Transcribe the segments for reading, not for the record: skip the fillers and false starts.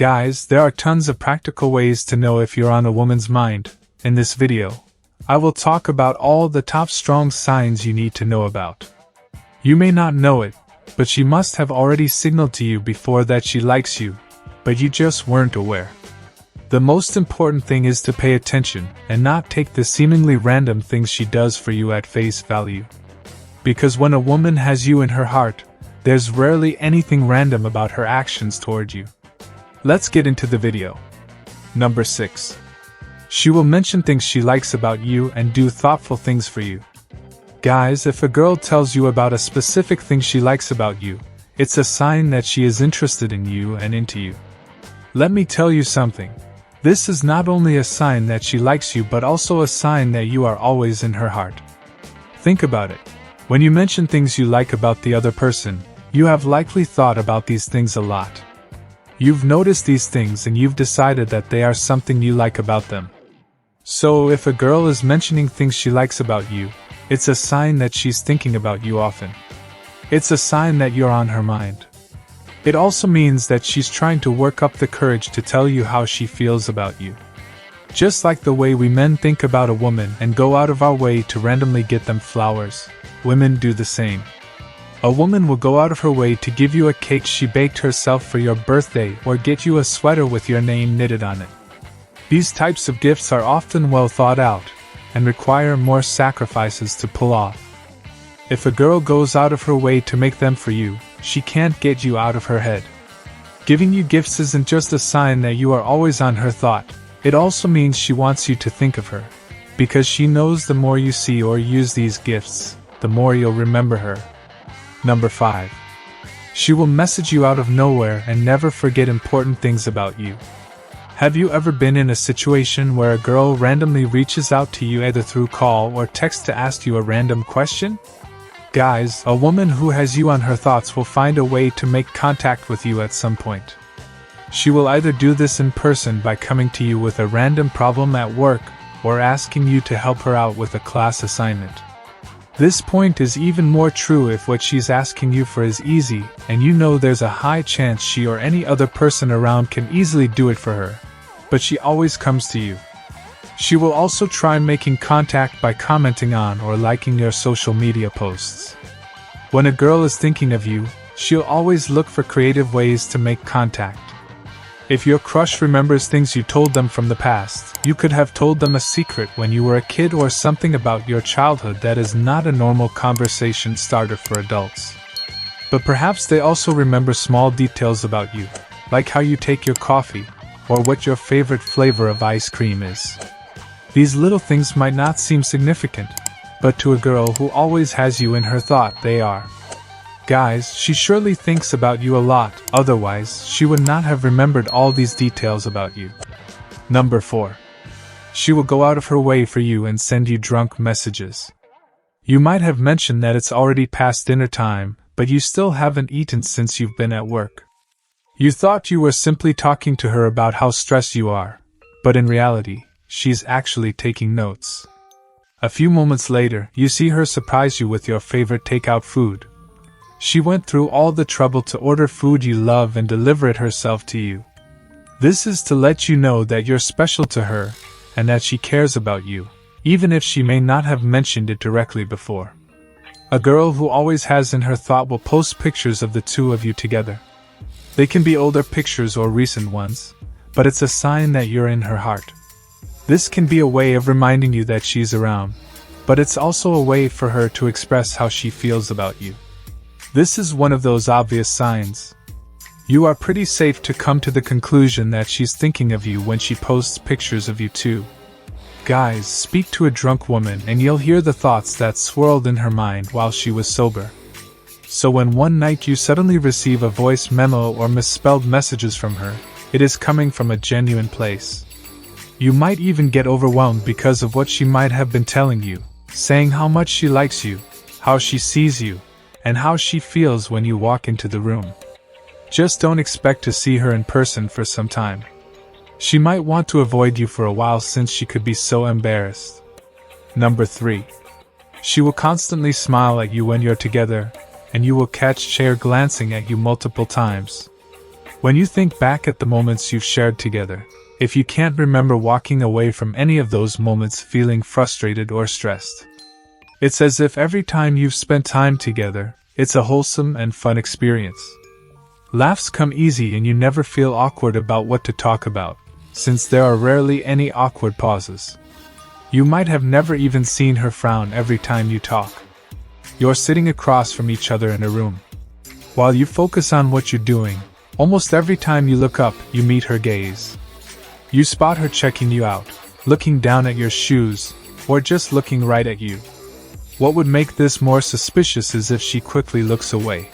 Guys, there are tons of practical ways to know if you're on a woman's mind. In this video, I will talk about all the top strong signs you need to know about. You may not know it, but she must have already signaled to you before that she likes you, but you just weren't aware. The most important thing is to pay attention and not take the seemingly random things she does for you at face value. Because when a woman has you in her heart, there's rarely anything random about her actions toward you. Let's get into the video. Number 6. She will mention things she likes about you and do thoughtful things for you. Guys, if a girl tells you about a specific thing she likes about you, it's a sign that she is interested in you and into you. Let me tell you something. This is not only a sign that she likes you but also a sign that you are always in her heart. Think about it. When you mention things you like about the other person, you have likely thought about these things a lot. You've noticed these things and you've decided that they are something you like about them. So if a girl is mentioning things she likes about you, it's a sign that she's thinking about you often. It's a sign that you're on her mind. It also means that she's trying to work up the courage to tell you how she feels about you. Just like the way we men think about a woman and go out of our way to randomly get them flowers, women do the same. A woman will go out of her way to give you a cake she baked herself for your birthday or get you a sweater with your name knitted on it. These types of gifts are often well thought out and require more sacrifices to pull off. If a girl goes out of her way to make them for you, she can't get you out of her head. Giving you gifts isn't just a sign that you are always on her thought, it also means she wants you to think of her. Because she knows the more you see or use these gifts, the more you'll remember her. Number 5. She will message you out of nowhere and never forget important things about you. Have you ever been in a situation where a girl randomly reaches out to you either through call or text to ask you a random question? Guys, a woman who has you on her thoughts will find a way to make contact with you at some point. She will either do this in person by coming to you with a random problem at work or asking you to help her out with a class assignment. This point is even more true if what she's asking you for is easy and you know there's a high chance she or any other person around can easily do it for her, but she always comes to you. She will also try making contact by commenting on or liking your social media posts. When a girl is thinking of you, she'll always look for creative ways to make contact. If your crush remembers things you told them from the past, you could have told them a secret when you were a kid or something about your childhood that is not a normal conversation starter for adults. But perhaps they also remember small details about you, like how you take your coffee, or what your favorite flavor of ice cream is. These little things might not seem significant, but to a girl who always has you in her thought, they are. Guys, she surely thinks about you a lot, otherwise, she would not have remembered all these details about you. Number 4. She will go out of her way for you and send you drunk messages. You might have mentioned that it's already past dinner time, but you still haven't eaten since you've been at work. You thought you were simply talking to her about how stressed you are, but in reality, she's actually taking notes. A few moments later, you see her surprise you with your favorite takeout food. She went through all the trouble to order food you love and deliver it herself to you. This is to let you know that you're special to her and that she cares about you, even if she may not have mentioned it directly before. A girl who always has in her thought will post pictures of the two of you together. They can be older pictures or recent ones, but it's a sign that you're in her heart. This can be a way of reminding you that she's around, but it's also a way for her to express how she feels about you. This is one of those obvious signs. You are pretty safe to come to the conclusion that she's thinking of you when she posts pictures of you too. Guys, speak to a drunk woman and you'll hear the thoughts that swirled in her mind while she was sober. So when one night you suddenly receive a voice memo or misspelled messages from her, it is coming from a genuine place. You might even get overwhelmed because of what she might have been telling you, saying how much she likes you, how she sees you, and how she feels when you walk into the room. Just don't expect to see her in person for some time. She might want to avoid you for a while since she could be so embarrassed. Number 3. She will constantly smile at you when you're together, and you will catch her glancing at you multiple times. When you think back at the moments you've shared together, if you can't remember walking away from any of those moments feeling frustrated or stressed, it's as if every time you've spent time together, it's a wholesome and fun experience. Laughs come easy and you never feel awkward about what to talk about, since there are rarely any awkward pauses. You might have never even seen her frown every time you talk. You're sitting across from each other in a room. While you focus on what you're doing, almost every time you look up, you meet her gaze. You spot her checking you out, looking down at your shoes, or just looking right at you. What would make this more suspicious is if she quickly looks away,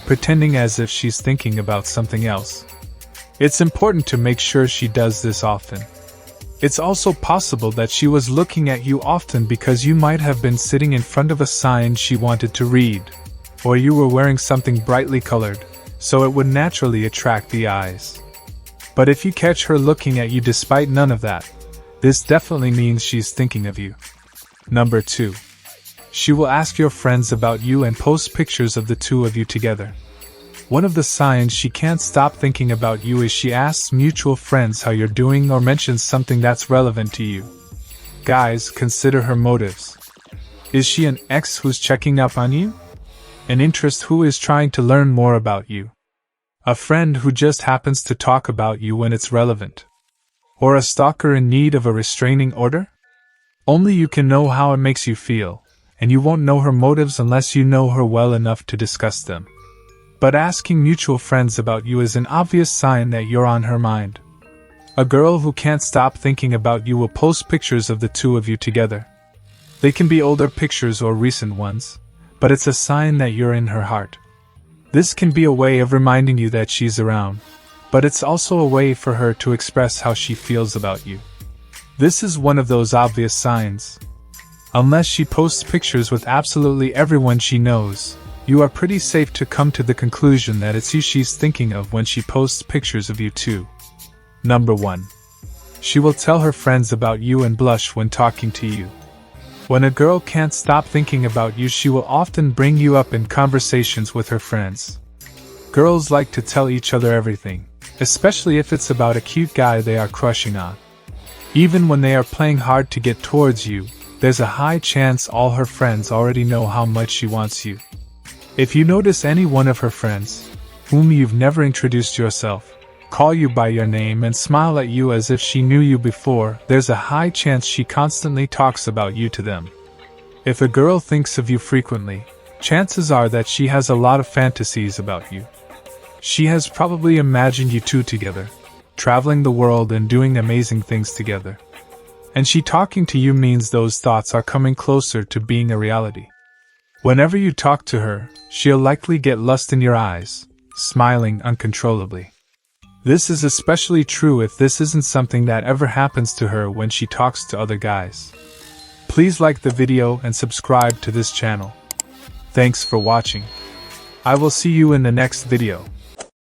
pretending as if she's thinking about something else. It's important to make sure she does this often. It's also possible that she was looking at you often because you might have been sitting in front of a sign she wanted to read, or you were wearing something brightly colored, so it would naturally attract the eyes. But if you catch her looking at you despite none of that, this definitely means she's thinking of you. Number 2. She will ask your friends about you and post pictures of the two of you together. One of the signs she can't stop thinking about you is she asks mutual friends how you're doing or mentions something that's relevant to you. Guys, consider her motives. Is she an ex who's checking up on you? An interest who is trying to learn more about you? A friend who just happens to talk about you when it's relevant? Or a stalker in need of a restraining order? Only you can know how it makes you feel, and you won't know her motives unless you know her well enough to discuss them. But asking mutual friends about you is an obvious sign that you're on her mind. A girl who can't stop thinking about you will post pictures of the two of you together. They can be older pictures or recent ones, but it's a sign that you're in her heart. This can be a way of reminding you that she's around, but it's also a way for her to express how she feels about you. This is one of those obvious signs. Unless she posts pictures with absolutely everyone she knows, you are pretty safe to come to the conclusion that it's you she's thinking of when she posts pictures of you too. Number 1. She will tell her friends about you and blush when talking to you. When a girl can't stop thinking about you, she will often bring you up in conversations with her friends. Girls like to tell each other everything, especially if it's about a cute guy they are crushing on. Even when they are playing hard to get towards you, there's a high chance all her friends already know how much she wants you. If you notice any one of her friends, whom you've never introduced yourself, call you by your name and smile at you as if she knew you before, there's a high chance she constantly talks about you to them. If a girl thinks of you frequently, chances are that she has a lot of fantasies about you. She has probably imagined you two together, traveling the world and doing amazing things together. And she talking to you means those thoughts are coming closer to being a reality. Whenever you talk to her, she'll likely get lust in your eyes, smiling uncontrollably. This is especially true if this isn't something that ever happens to her when she talks to other guys. Please like the video and subscribe to this channel. Thanks for watching. I will see you in the next video.